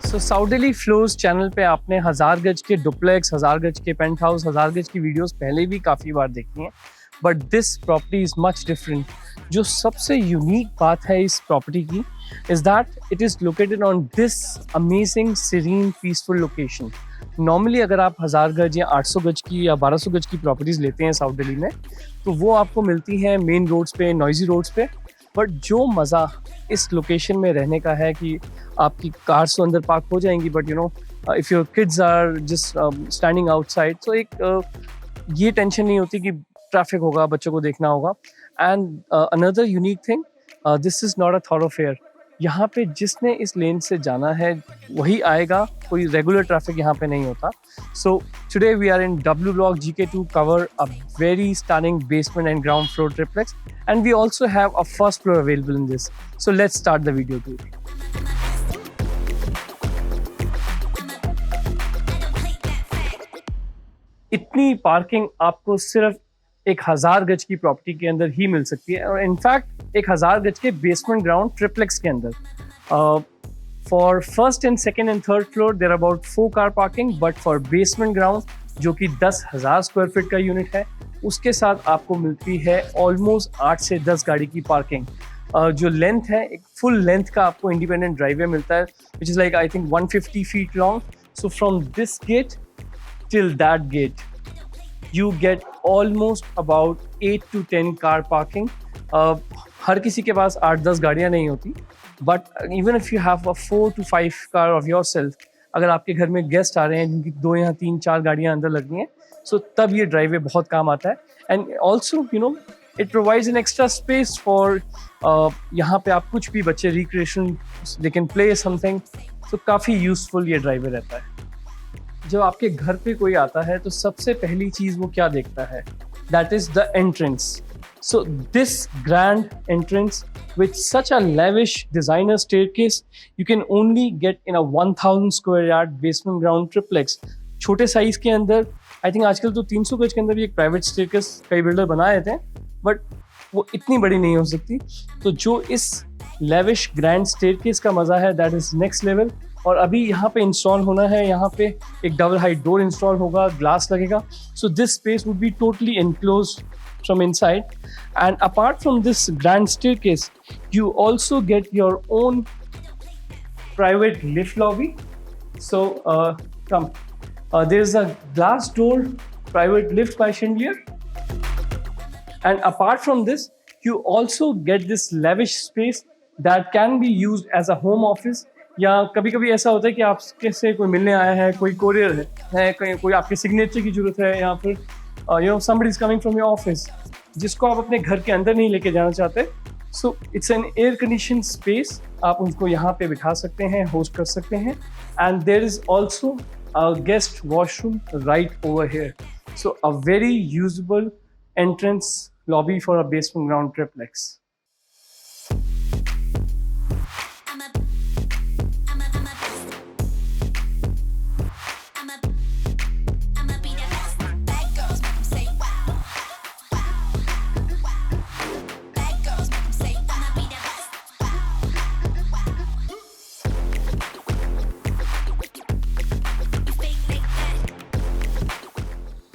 सो south Delhi floors channel पे आपने 1000 गज के डुप्लेक्स, 1000 गज के पेंट हाउस, 1000 गज की वीडियोस पहले भी काफ़ी बार देखी हैं, but this property is much different. जो सबसे यूनिक बात है इस प्रॉपर्टी की is that it is located on this amazing serene peaceful location. Normally अगर आप 1000 गज या 800 गज की या 1200 गज की प्रॉपर्टीज़ लेते हैं साउथ दिल्ली में, तो वो आपको मिलती हैं मेन रोड्स पे, नॉइजी रोड्स पे। बट जो मज़ा इस लोकेशन में रहने का है कि आपकी कार्स तो अंदर पार्क हो जाएंगी, but you know if your kids are just standing outside, तो एक ये टेंशन नहीं होती कि ट्रैफिक होगा, बच्चों को देखना होगा। And another unique thing, this is not a थॉरोफेयर। यहाँ पे जिसने इस लेन से जाना है वही आएगा, कोई रेगुलर ट्रैफिक यहाँ पे नहीं होता। So today we are in W Block GK2 cover a very stunning basement and ground floor triplex, and we also have a first floor available in this. So let's start the video tour. इतनी parking आपको सिर्फ एक 1000 गज की property के अंदर ही मिल सकती है, और इनफैक्ट एक 1000 गज के बेसमेंट ग्राउंड ट्रिप्लेक्स के अंदर for first and second and third floor there about 4 car parking, but for basement ground जो कि 10,000 स्क्वायर फीट का यूनिट है, उसके साथ आपको मिलती है ऑलमोस्ट 8 से 10 गाड़ी की पार्किंग। जो लेंथ है, एक फुल लेंथ का आपको इंडिपेंडेंट ड्राइववे मिलता है, which is like I think 150 feet long. So from this gate till that gate you get almost about 8 to 10 car parking. हर किसी के पास 8-10 गाड़ियाँ नहीं होती, but even if you have a 4 to 5 car of yourself, अगर आपके घर में guest आ रहे हैं जिनकी 2 या 3-4 गाड़ियाँ अंदर लगनी हैं, so तब ये ड्राइववे बहुत काम आता है। And also you know it provides an extra space for यहाँ पे आप कुछ भी बच्चे recreation they can play something, so काफ़ी यूजफुल ये ड्राइववे रहता है। जब आपके घर पे कोई आता है तो सबसे पहली चीज़ वो क्या देखता है, that is the entrance. So this grand entrance with such a lavish designer staircase you can only get in a 1000 square yard basement ground triplex. छोटे साइज के अंदर, आई थिंक आजकल तो 300 गज के अंदर भी एक प्राइवेट स्टेयरकेस कई बिल्डर बना देते हैं, बट वो इतनी बड़ी नहीं हो सकती। तो जो इस लेविश ग्रैंड स्टेयरकेस का मज़ा है, दैट इज़ नेक्स्ट लेवल। और अभी यहाँ पे इंस्टॉल होना है, यहाँ पे एक डबल हाइट डोर इंस्टॉल होगा, ग्लास लगेगा। So this space would be totally enclosed from inside. And apart from this grand staircase you also get your own private lift lobby. So come, there is a glass door private lift by chandelier. And apart from this you also get this lavish space that can be used as a home office, या कभी कभी ऐसा होता है कि आपके से कोई मिलने आया है, कोई कोरियर है, कोई आपके सिग्नेचर की जरूरत है, या फिर you know somebody is coming from your office जिसको आप अपने घर के अंदर नहीं लेके जाना चाहते। So it's an air condition space, आप उनको यहाँ पे बिठा सकते हैं, होस्ट कर सकते हैं। And there is also a guest washroom right over here. So a very usable entrance lobby for a basement ground triplex.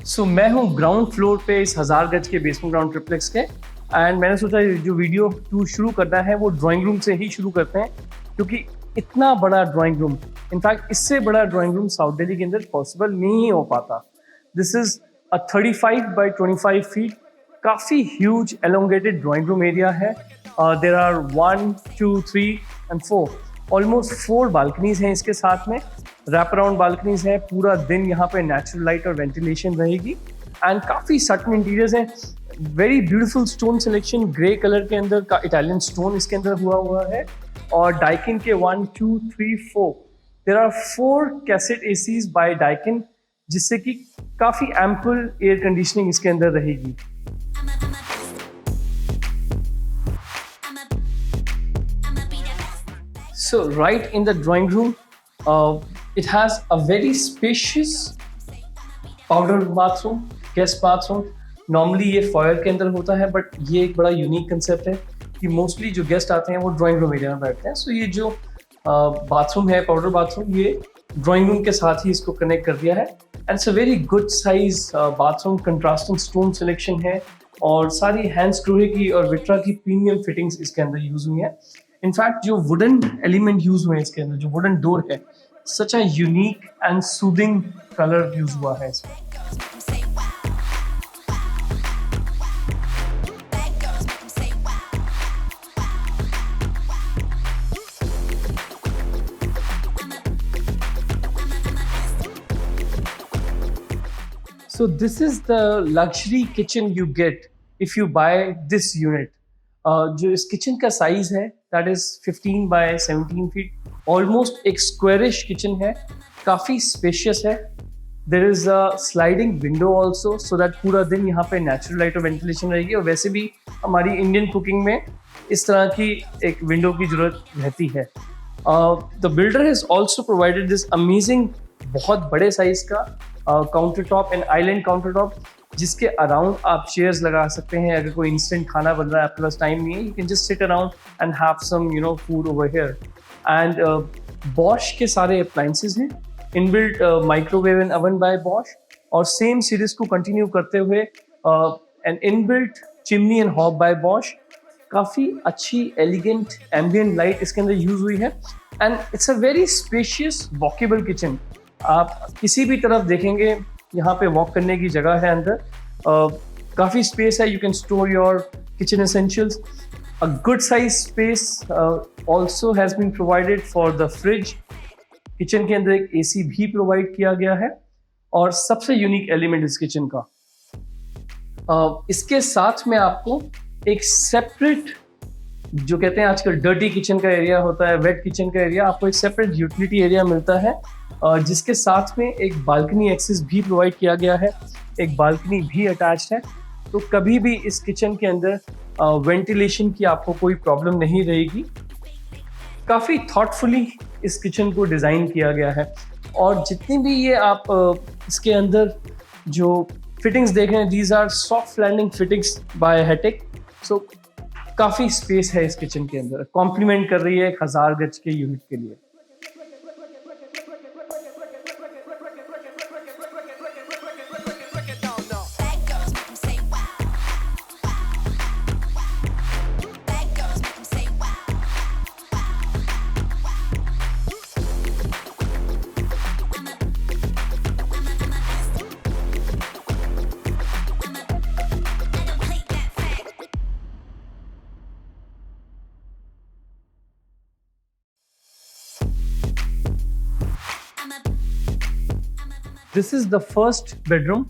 So मैं हूँ ग्राउंड फ्लोर पे इस 1000 गज के बेसमेंट ग्राउंड ट्रिप्लेक्स के, एंड मैंने सोचा जो वीडियो टूर शुरू करना है वो ड्राइंग रूम से ही शुरू करते हैं, क्योंकि इतना बड़ा ड्राइंग रूम, इनफैक्ट इससे बड़ा ड्राइंग रूम साउथ दिल्ली के अंदर पॉसिबल नहीं हो पाता। This is a 35 by 25 feet, काफ़ी huge elongated drawing room area है। There are 1, 2, 3 and 4 almost 4 balconies हैं इसके साथ में, रैप अराउंड बालकनीज हैं। पूरा दिन यहाँ पे नेचुरल लाइट और वेंटिलेशन रहेगी, एंड काफ़ी सटन इंटीरियर्स हैं। Very beautiful stone selection, grey colour के अंदर का इटालियन स्टोन इसके अंदर हुआ है। और डाइकिन के 1, 2, 3, 4 there are 4 cassette ACs by Daikin, जिससे कि काफ़ी एम्पल एयर कंडीशनिंग इसके अंदर रहेगी। So right in the drawing room, it has a very spacious powder bathroom, guest bathroom. Normally ये foyer के अंदर होता है, but ये एक बड़ा unique concept है कि mostly जो guest आते हैं वो drawing room एरिया में बैठते हैं। So ये जो बाथरूम है, पाउडर बाथरूम, ये ड्राइंग रूम के साथ ही इसको कनेक्ट कर दिया है। And it's a very good size bathroom, contrasting stone selection है और सारी हैंड स्क्रूहे की और विट्रा की प्रीमियम फिटिंग्स इसके अंदर यूज हुई है। इनफैक्ट जो वुडन एलिमेंट यूज हुए हैं इसके अंदर, जो वुडन डोर है, such a unique and soothing colour use हुआ है इसमें। So this is the luxury kitchen you get if you buy this unit. जो इस किचन का साइज है that is 15 by 17 feet, almost एक squarish kitchen है, काफी spacious है। There is a sliding window also so that पूरा दिन यहाँ पे natural light और ventilation रहेगी। और वैसे भी हमारी Indian cooking में इस तरह की एक window की जरूरत रहती है। The builder has also provided this amazing, बहुत बड़े साइज का counter top and island counter top, जिसके अराउंड आप चेयर्स लगा सकते हैं। अगर कोई इंस्टेंट खाना बन रहा है, आपके पास टाइम नहीं है, you can just sit around and have some food over here. And Bosch के सारे अप्लायंसेस हैं, inbuilt microwave and oven by Bosch, और सेम सीरीज को कंटिन्यू करते हुए an inbuilt chimney and hob by Bosch. काफ़ी अच्छी एलिगेंट एम्बियंट लाइट इसके अंदर यूज हुई है and it's a very spacious walkable kitchen. आप किसी भी तरफ देखेंगे यहाँ पे वॉक करने की जगह है अंदर, काफ़ी स्पेस है। You can store your kitchen essentials. A good size space also has been provided for the fridge. Kitchen के अंदर एक AC भी प्रोवाइड किया गया है और सबसे यूनिक एलिमेंट इस किचन का, इसके साथ में आपको एक सेपरेट, जो कहते हैं आजकल डर्टी किचन का एरिया होता है, वेट किचन का एरिया, आपको एक सेपरेट यूटिलिटी एरिया मिलता है, जिसके साथ में एक बालकनी एक्सेस भी प्रोवाइड किया गया है, एक बालकनी भी अटैच्ड है। तो कभी भी इस किचन के अंदर वेंटिलेशन की आपको कोई प्रॉब्लम नहीं रहेगी। काफ़ी थॉटफुली इस किचन को डिज़ाइन किया गया है और जितनी भी ये आप इसके अंदर जो फिटिंग्स देख रहे हैं, these are soft landing fittings by Hettich. So काफ़ी स्पेस है इस किचन के अंदर, कॉम्प्लीमेंट कर रही है 1000 गज के यूनिट के लिए। This is the first bedroom.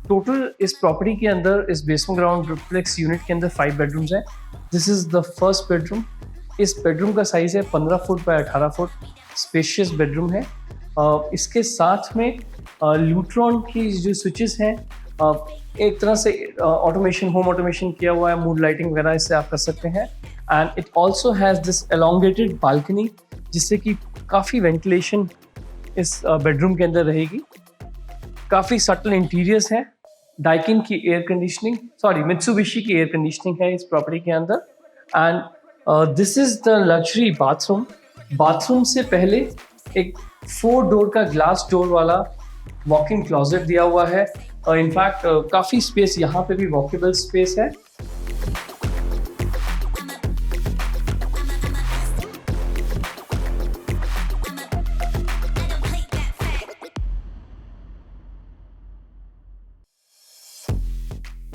Total इस प्रॉपर्टी के अंदर, इस बेसमेंट ग्राउंड डुप्लेक्स यूनिट के अंदर 5 बेडरूम्स हैं। This is the first bedroom. इस बेडरूम का साइज है 15 foot by 18 foot, spacious bedroom है। इसके साथ में ल्यूट्रॉन की जो स्विचेस हैं, एक तरह से ऑटोमेशन, होम ऑटोमेशन किया हुआ है, मूड लाइटिंग वगैरह इससे आप कर सकते हैं। And it also has this elongated balcony, जिससे कि काफ़ी वेंटिलेशन इस बेडरूम के अंदर रहेगी। काफ़ी सटल इंटीरियर्स हैं। डाइकिन की एयर कंडीशनिंग, सॉरी मित्सुबिशी की एयर कंडीशनिंग है इस प्रॉपर्टी के अंदर। And this is the luxury bathroom. Bathroom से पहले एक 4 डोर का ग्लास डोर वाला वॉक इन क्लॉजेट दिया हुआ है। इनफैक्ट काफ़ी स्पेस, यहाँ पे भी वॉकेबल स्पेस है।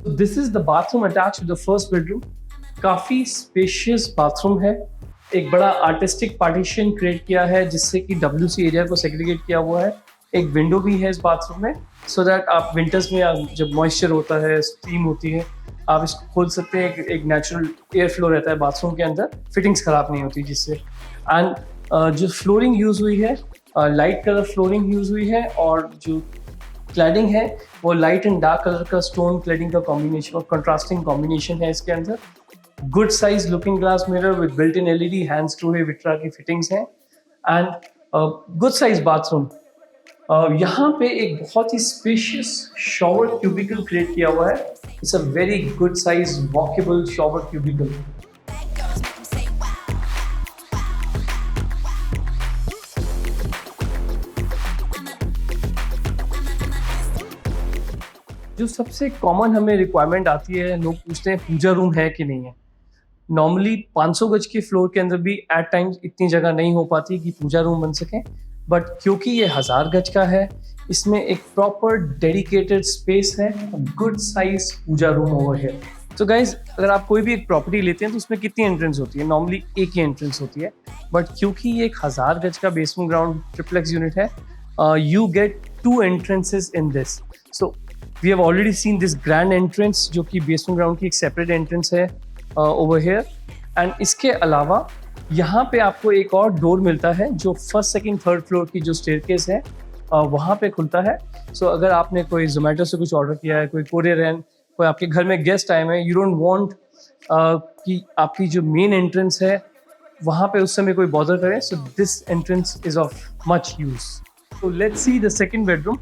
This is the bathroom attach to the first bedroom. काफ़ी स्पेशियस बाथरूम है। एक बड़ा आर्टिस्टिक पार्टीशन क्रिएट किया है, जिससे कि WC एरिया को सेग्रीगेट किया हुआ है। एक विंडो भी है इस बाथरूम में, सो दैट आप विंटर्स में जब मॉइस्चर होता है, स्टीम होती है, आप इसको खोल सकते हैं। एक नेचुरल एयर फ्लो रहता है बाथरूम के अंदर, फिटिंग्स ख़राब नहीं होती जिससे। एंड जो फ्लोरिंग यूज़ हुई है, लाइट कलर फ्लोरिंग यूज़ हुई है, और जो क्लैडिंग है वो लाइट एंड डार्क कलर का स्टोन क्लैडिंग का कॉम्बिनेशन और कंट्रास्टिंग कॉम्बिनेशन है इसके अंदर। Good size looking glass mirror with built in LED, hand screw है, विट्रा की फिटिंग्स हैं। And good size bathroom. यहाँ पे एक बहुत ही स्पेशियस शॉवर क्यूबिकल क्रिएट किया हुआ है। It's a very good size walkable shower cubicle. जो सबसे कॉमन हमें रिक्वायरमेंट आती है, लोग पूछते हैं पूजा रूम है कि नहीं है। नॉर्मली 500 गज के फ्लोर के अंदर भी एट टाइम्स इतनी जगह नहीं हो पाती कि पूजा रूम बन सके, बट क्योंकि ये 1000 गज का है, इसमें एक प्रॉपर डेडिकेटेड स्पेस है, गुड साइज पूजा रूम ओवर है। तो गाइज, अगर आप कोई भी एक प्रॉपर्टी लेते हैं तो उसमें कितनी एंट्रेंस होती है? नॉर्मली एक ही एंट्रेंस होती है, बट क्योंकि ये एक 1000 गज का बेसमेंट ग्राउंड ट्रिप्लेक्स यूनिट है, you get 2 entrances in this. So we have already seen this grand entrance, जो कि बेसमेंट ग्राउंड की एक सेपरेट एंट्रेंस है ओवर हेयर। एंड इसके अलावा यहाँ पे आपको एक और डोर मिलता है जो फर्स्ट सेकंड थर्ड फ्लोर की जो स्टेयरकेस है वहाँ पे खुलता है। सो अगर आपने कोई जोमेटो से कुछ ऑर्डर किया है, कोई कोरियर है, कोई आपके घर में गेस्ट आए हैं, यू डोंट वांट कि आपकी जो मेन एंट्रेंस है वहाँ पे उस समय कोई बॉदर करे, so this entrance is of much use. तो let's see the second bedroom.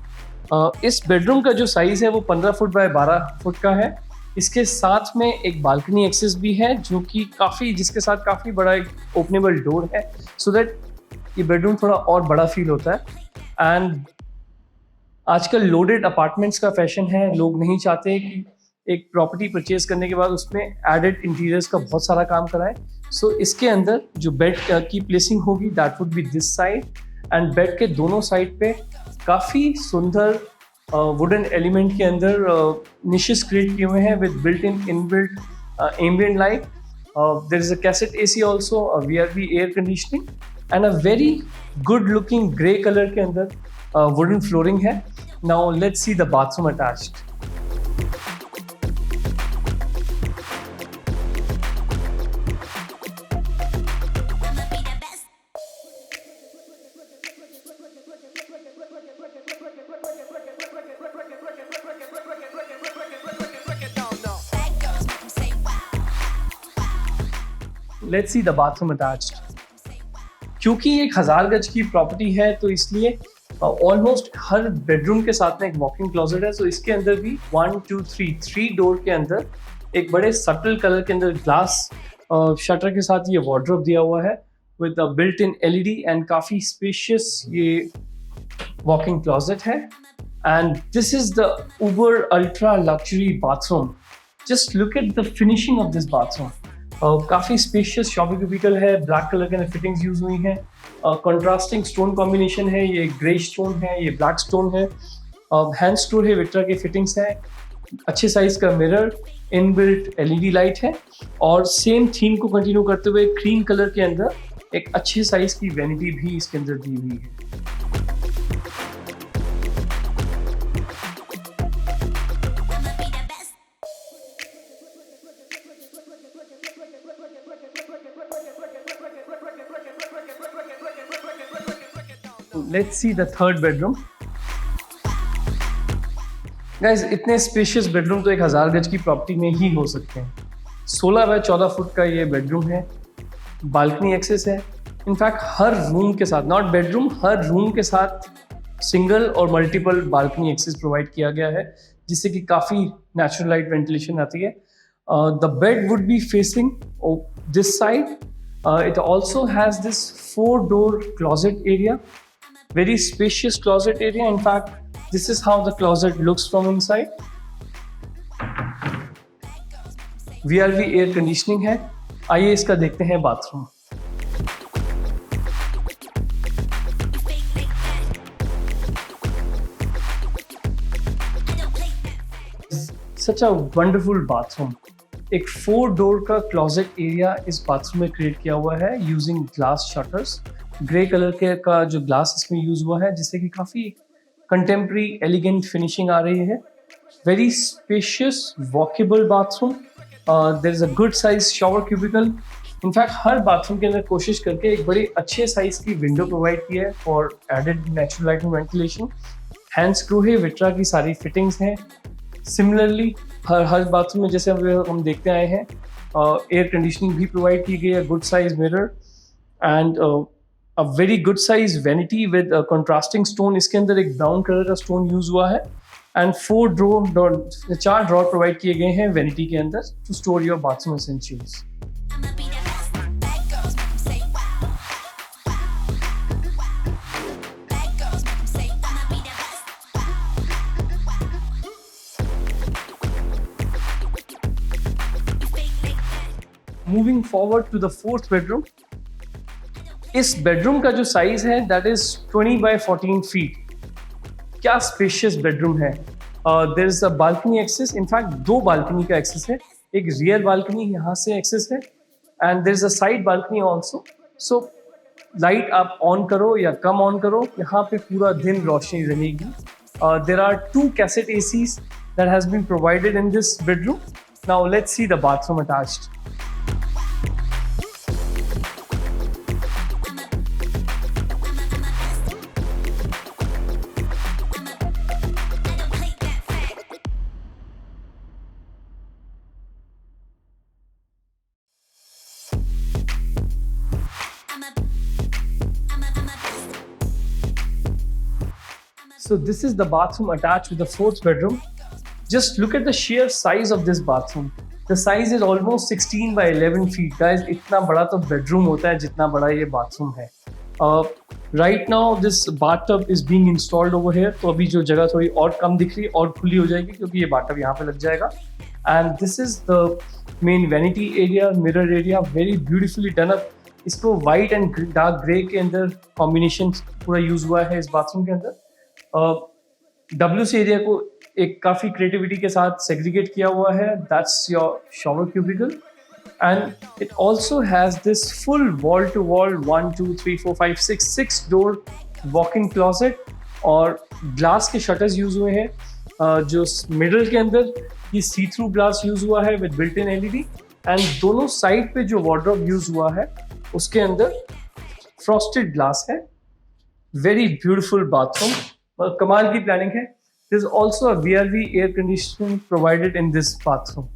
इस बेडरूम का जो साइज़ है वो 15 फुट बाय 12 फुट का है। इसके साथ में एक बालकनी एक्सेस भी है, जो कि जिसके साथ काफ़ी बड़ा एक ओपनेबल डोर है, सो दैट ये बेडरूम थोड़ा और बड़ा फील होता है। एंड आजकल लोडेड अपार्टमेंट्स का फैशन है, लोग नहीं चाहते कि एक प्रॉपर्टी परचेज करने के बाद उसमें एडेड इंटीरियर्स का बहुत सारा काम कराएं। सो इसके अंदर जो बेड की प्लेसिंग होगी that would be this side, and bed के दोनों साइड पे काफ़ी सुंदर वुडन एलिमेंट के अंदर निशेस क्रिएट किए हुए हैं with built in inbuilt ambient light. There is a cassette AC also, VRV air conditioning, and a very good looking grey colour के अंदर वुडन फ्लोरिंग है। Now let's see the bathroom attached. Let's see the bathroom attached. क्योंकि ये 1000 गज की property है, तो इसलिए ऑलमोस्ट हर बेडरूम के साथ में एक वॉकिंग क्लोजेट है। सो इसके अंदर भी 1 2 3 डोर के अंदर एक बड़े सटल कलर के अंदर ग्लास शटर के साथ ये वार्डरोब दिया हुआ है with a built in LED, and काफ़ी स्पेशियस ये वॉकिंग क्लोजेट है। And this is the Uber ultra luxury bathroom. Just look at the finishing of this bathroom. काफ़ी स्पेशियस शॉवर क्यूबिकल है, ब्लैक कलर के fittings use हुई हैं, contrasting stone combination है, ये ग्रे स्टोन है, ये ब्लैक स्टोन है, हैंड स्टोर है, विक्ट्रा के फिटिंग्स है, अच्छे साइज का मिरर, इनबिल्ट LED लाइट है, और सेम थीम को कंटिन्यू करते हुए क्रीम कलर के अंदर एक अच्छे साइज की वैनिटी भी इसके अंदर दी हुई है। Let's see the third bedroom. Guys, इतने स्पेशियस बेडरूम तो एक 1000 गज की प्रॉपर्टी में ही हो सकते हैं। 16 बाय 14 फुट का ये बेडरूम है, बालकनी एक्सेस है। इनफैक्ट हर रूम के साथ, नॉट बेडरूम, हर रूम के साथ सिंगल और मल्टीपल बालकनी एक्सेस प्रोवाइड किया गया है, जिससे कि काफ़ी नेचुरल लाइट वेंटिलेशन आती है। The bed would be facing this side. It also has this 4-door closet area, very spacious closet area. In fact, this is how the closet looks from inside. VRV air conditioning है। आइए इसका देखते हैं bathroom. Such a wonderful bathroom. एक 4 door का closet area इस bathroom में create किया हुआ है using glass shutters. Grey colour के का जो ग्लास इसमें यूज हुआ है, जिससे कि काफ़ी कंटेम्प्रेरी एलिगेंट फिनिशिंग आ रही है। Very spacious walkable bathroom. There is a good size shower cubicle. In fact हर बाथरूम के अंदर कोशिश करके एक बड़ी अच्छे साइज की विंडो प्रोवाइड की है for added natural light and ventilation. Hand screw है, विट्रा की सारी फिटिंग्स हैं। सिमिलरली हर बाथरूम में जैसे हम देखते आए हैं, एयर कंडीशनिंग भी प्रोवाइड की गई है, good size mirror, and a very good size vanity with contrasting stone. इसके अंदर एक ब्राउन कलर का स्टोन यूज हुआ है, एंड 4 ड्रॉर प्रोवाइड किए गए हैं वैनिटी के अंदर to store your bathroom essentials. Moving forward to the fourth bedroom, इस बेडरूम का जो साइज है दैट इज 20 by 14 फीट। क्या स्पेशियस बेडरूम है। There is a balcony access, in fact दो बालकनी का एक्सेस है, एक रियर बालकनी यहाँ से एक्सेस है and there is a side balcony also. So light आप ऑन करो या कम ऑन करो, यहाँ पे पूरा दिन रोशनी रहेगी। There are 2 cassette ACs that has been provided in this bedroom. Now let's see the bathroom attached. So this is the bathroom attached with the fourth bedroom. Just look at the sheer size of this bathroom. The size is almost 16 by 11 feet. Guys, इतना बड़ा तो bedroom होता है जितना बड़ा ये bathroom है. Right now this bathtub is being installed over here. तो अभी जो जगह थोड़ी और कम दिख रही है और खुली हो जाएगी क्योंकि ये bathtub यहाँ पे लग जाएगा. And this is the main vanity area, mirror area, very beautifully done up. इसको white and dark grey के अंदर combination पूरा use हुआ है इस bathroom के अंदर. WC एरिया को एक काफ़ी क्रिएटिविटी के साथ सेग्रीगेट किया हुआ है, that's your shower cubicle and it also has this full wall to wall 1 2 3 4 5 6 door walk in closet और ग्लास के शटर्स यूज हुए हैं। जो मिडल के अंदर ये सी थ्रू ग्लास यूज हुआ है with built in LED and दोनों साइड पे जो वार्डरोब यूज हुआ है उसके अंदर फ्रॉस्टेड ग्लास है। वेरी ब्यूटिफुल बाथरूम, कमाल की प्लानिंग है। There is also a VRV air conditioning provided in this bathroom.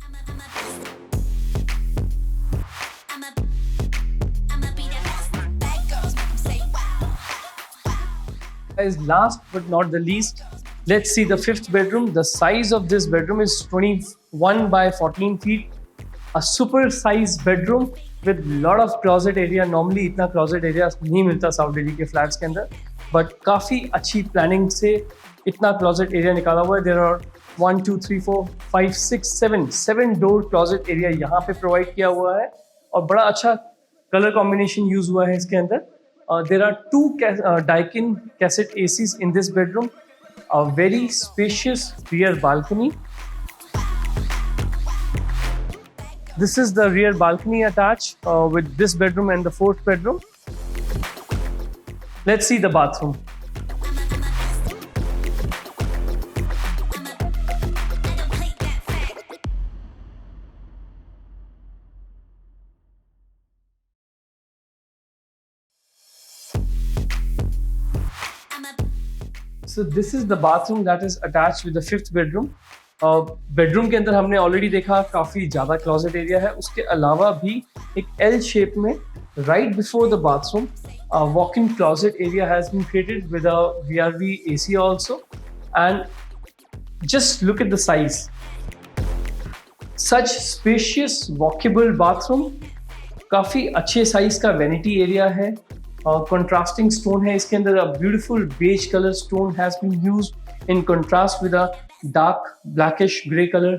Guys, last but not the least, let's see the fifth bedroom. The size of this bedroom is 21 by 14 feet. A super size bedroom with lot of closet area. Normally इतना closet area नहीं मिलता south Delhi के flats के अंदर, but काफ़ी अच्छी planning से इतना क्लॉजेट एरिया निकाला हुआ है। There are 1 2 3 4 5 6 7 door closet area यहाँ पे प्रोवाइड किया हुआ है और बड़ा अच्छा कलर कॉम्बिनेशन यूज हुआ है इसके अंदर। There are 2 Daikin cassette ACs in this bedroom, a very spacious rear balcony. This is the rear balcony attached with this bedroom and the fourth bedroom. Let's see the bathroom. So this is the bathroom that is attached with the fifth bedroom. Bedroom के अंदर हमने already देखा काफ़ी ज़्यादा closet area है, उसके अलावा भी एक L शेप में right before the bathroom walk-in closet area has been created with a VRV AC also, and just look at the size. Such spacious walkable bathroom, काफ़ी अच्छे साइज का vanity area है, contrasting stone है इसके अंदर, a beautiful beige color stone has been used in contrast with a dark blackish grey color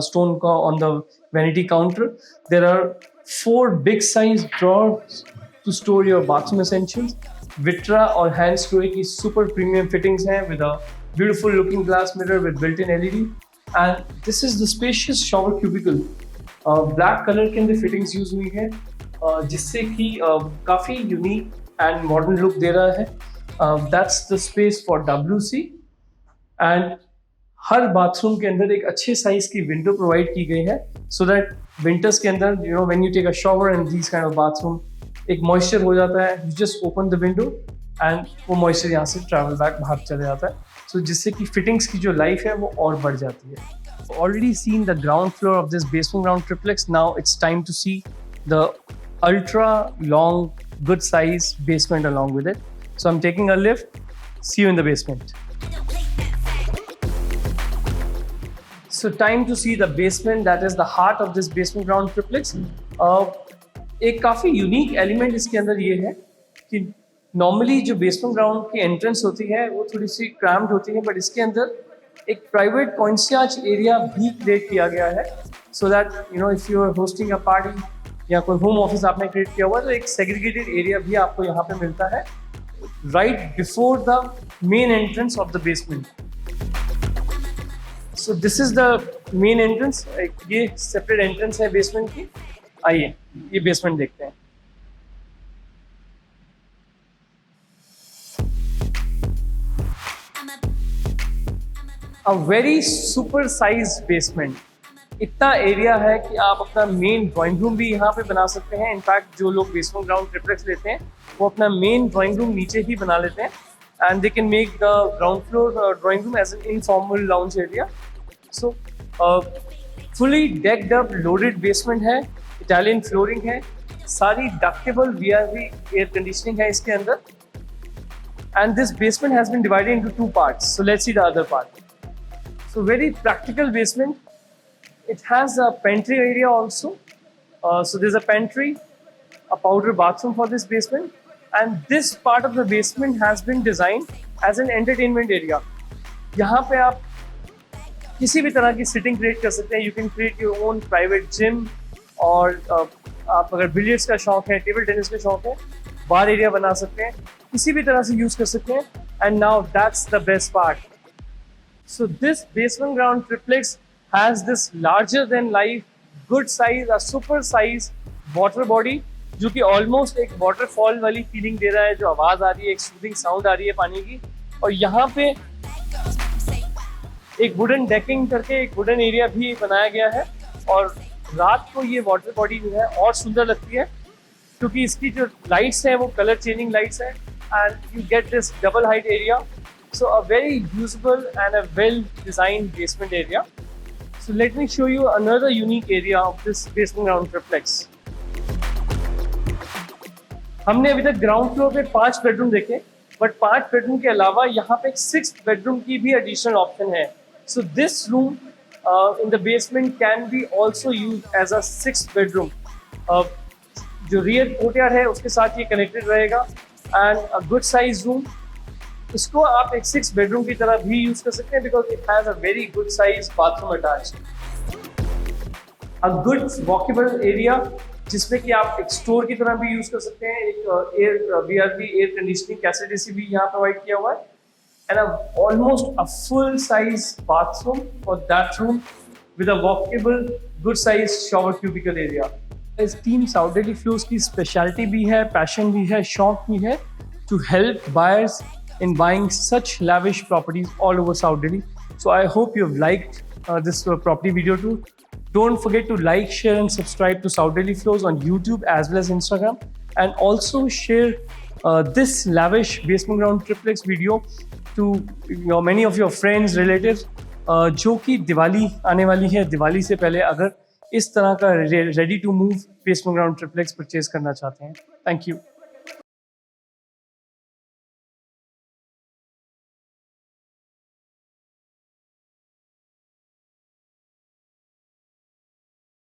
stone on the vanity counter. There are 4 big size drawers to store your bathroom essentials. Vitra और hand screw की super premium fittings हैं with a beautiful looking glass mirror with built-in LED. And this is the spacious shower cubicle. Black color के अंदर fittings use हुई है जिससे कि काफ़ी unique and modern look दे रहा है. That's the space for WC. And her bathroom के अंदर एक अच्छे साइज की विंडो प्रोवाइड की गई है सो दैट विंटर्स के अंदर when you take a shower in this kind of bathroom एक मॉइस्चर हो जाता है, you just open the window and वो मॉइस्चर यहाँ से ट्रैवल बैक बाहर चले जाता है, सो जिससे कि फिटिंग्स की जो लाइफ है वो और बढ़ जाती है। Already seen the ground floor of this basement ground triplex, now it's time to see the ultra long good size basement along with it. So I am taking a lift, see you in the basement. So time to see the basement, that is the heart of this basement ground triplex. एक काफ़ी unique element इसके अंदर ये है कि normally जो basement ground की entrance होती है वो थोड़ी सी क्रैम्प्ड होती है, बट इसके अंदर एक प्राइवेट कॉन्सियाज एरिया भी क्रिएट किया गया है so that if you are hosting a party या कोई होम ऑफिस आपने क्रिएट किया हुआ है, तो एक सेग्रीगेटेड एरिया भी आपको यहाँ पे मिलता है right before the main entrance of the basement. So this is the main entrance, ये सेपरेट एंट्रेंस है बेसमेंट की। आइए ये बेसमेंट देखते हैं। A very super size basement, इतना एरिया है कि आप अपना मेन ड्राइंग रूम भी यहाँ पे बना सकते हैं। इनफैक्ट जो लोग बेसमेंट ग्राउंड ट्रिप्लेक्स लेते हैं वो अपना मेन ड्राइंग रूम नीचे ही बना लेते हैं, and they can make the ground floor drawing room as an informal lounge area. So fully decked up loaded basement है, इटालियन फ्लोरिंग है, सारी डक्टेबल VRV एयर कंडीशनिंग है इसके अंदर, and this basement has been divided into 2 parts. So let's see the other part. So very practical basement. It has a pantry area also. So there's a pantry, a powder bathroom for this basement, and this part of the basement has been designed as an entertainment area. यहाँ पे आप किसी भी तरह की sitting create कर सकते हैं। You can create your own private gym, और आप अगर बिलियर्ड्स का शौक है, टेबल टेनिस का शौक है, बार एरिया बना सकते हैं, किसी भी तरह से यूज कर सकते हैं। And now that's the best part. So this basement ground triplex has this larger than life, good size, a super size water body, जो कि ऑलमोस्ट एक वाटरफॉल वाली फीलिंग दे रहा है, जो आवाज आ रही है, एक सूदिंग साउंड आ रही है पानी की। और यहाँ पे एक वुडन डेकिंग करके एक वुडन एरिया भी बनाया गया है, और रात को ये वाटर बॉडी जो है और सुंदर लगती है क्योंकि इसकी जो लाइट्स हैं वो कलर चेंजिंग लाइट्स हैं, and you get this double height area. So a very usable and a well designed basement area. So let me show you another unique area of this basement ground triplex. हमने अभी तक ground floor पे 5 bedroom देखे, but 5 bedroom के अलावा यहाँ पे एक 6th बेडरूम की भी एडिशनल ऑप्शन है। So this room in the basement can be also used as a 6th bedroom. जो रियर कोर्टयार्ड है उसके साथ ये कनेक्टेड रहेगा, and a good size room. इसको आप एक 6 बेडरूम की तरह भी यूज कर सकते हैं because it has a very good size bathroom attached. A good walkable area जिसमें कि आप एक स्टोर की तरह भी यूज कर सकते हैं। एक VRV एयर कंडीशनिंग कैपेसिटी भी यहाँ प्रोवाइड किया हुआ है, and almost a full size bathroom for that room with a walkable good size shower cubicle area. इस टीम साउथ दिल्ली फ्लोर्स की स्पेशलिटी भी है, पैशन भी है, शौक भी है to help buyers in buying such lavish properties all over South Delhi. So I hope you've liked this property video too. Don't forget to like, share and subscribe to South Delhi Floors on YouTube as well as Instagram, and also share this lavish basement ground triplex video to many of your friends, relatives जो कि दिवाली आने वाली है। दिवाली से पहले अगर इस तरह का ready to move basement ground triplex purchase करना चाहते हैं। Thank you.